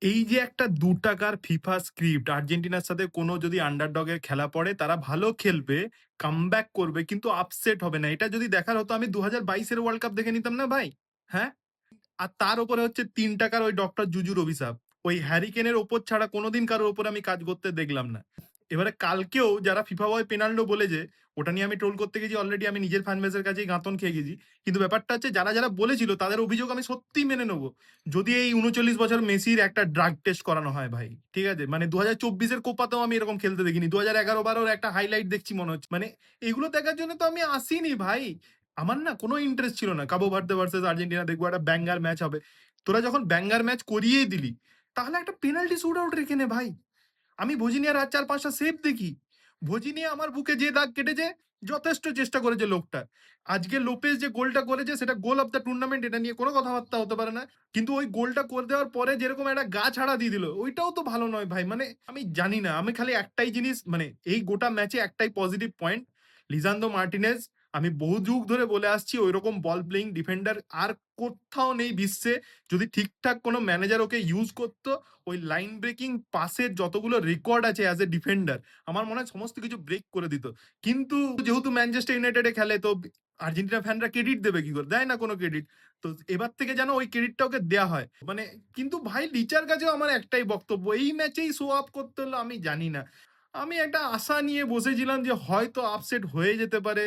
এই যে একটা ৳২ ফিফা স্ক্রিপ্ট আর্জেন্টিনার সাথে কোনো যদি আন্ডারডগ এর খেলা পড়ে তারা ভালো খেলবে, কামব্যাক করবে কিন্তু আপসেট হবে না। এটা যদি দেখার হতো আমি ২০২২ এর ওয়ার্ল্ড কাপ দেখে নিতাম না ভাই? হ্যাঁ? আর তার উপরে হচ্ছে ৳৩ ওই ডক্টর জুজুর অভিশাপ। ওই হ্যারি কেনের ওপর ছাড়া কোনদিন কারো উপরে আমি কাজ করতে দেখলাম না। এবারে কালকেও যারা ফিফা বয় পেনাল্ডো বলেছে, ওটা নিয়ে আমি ট্রোল করতে গেছি অলরেডি আমি নিজের ফ্যান বেস এর কাছেই গাঁতন খেয়ে গেছি। কিন্তু ব্যাপারটা হচ্ছে যারা বলেছিল তাদের অভিযোগ আমি সত্যিই মেনে নেব। যদি এই ৩৯ বছর মেসির একটা ড্রাগ টেস্ট করানো হয় ভাই। ঠিক আছে? মানে ২০২৪ এর কোপাতেও আমি এরকম খেলতে দেখিনি। ২০১১-১২ একটা হাইলাইট দেখছি মনে হচ্ছে। মানে এগুলো দেখার জন্য তো আমি আসিনি ভাই। আমার না কোনো ইন্টারেস্ট ছিল না। কাবো ভার্দে ভার্সেস আর্জেন্টিনা দেখবো একটা ব্যাঙ্গার ম্যাচ হবে। তোরা যখন ব্যাঙ্গার ম্যাচ করিয়েই দিলি, তাহলে একটা পেনাল্টি শুট আউট রেখে নে ভাই। আমি ভোজিনিয়ার আর ৪-৫ টা সেভ দেখি। ভোজিনিয়া আমার বুকে যে দাগ কেটেছে, যথেষ্ট চেষ্টা করেছে লোকটা। আজকে লোপেজ যে গোলটা করেছে সেটা গোল অফ দ্য টুর্নামেন্ট এটা নিয়ে কোনো কথাবার্তা হতে পারে না। কিন্তু ওই গোলটা করে দেওয়ার পরে যেরকম একটা গা ছাড়া দিয়ে দিল, ওইটাও তো ভালো নয় ভাই। মানে আমি জানি না। আমি খালি একটাই জিনিস মানে এই গোটা ম্যাচে একটাই পজিটিভ পয়েন্ট, লিসান্দ্রো মার্টিনেজ আমি বহু যুগ ধরে বলে আসছি ঐরকম বল প্লেয়িং ডিফেন্ডার আর কোত্থাও নেই বিশ্বে। যদি ঠিকঠাক কোনো ম্যানেজার ওকে ইউজ করত, ওই লাইন ব্রেকিং পাসের যতগুলো রেকর্ড আছে অ্যাজ এ ডিফেন্ডার আমার মনে হয় সমস্ত কিছু ব্রেক করে দিত। কিন্তু যেহেতু ম্যানচেস্টার ইউনাইটেডে খেলে তো আর্জেন্টিনা ফ্যানরা ক্রেডিট দেবে কি করে? দেয় না কোনো ক্রেডিট। তো এবার থেকে যেন ওই ক্রেডিটটা ওকে দেয়া হয়। মানে কিন্তু ভাই লিচার কাছেও আমার একটাই বক্তব্য, এই ম্যাচেই শো অফ করতে হলো আমি জানি না। আমি একটা আশা নিয়ে বসেছিলাম যে হয়তো আপসেট হয়ে যেতে পারে।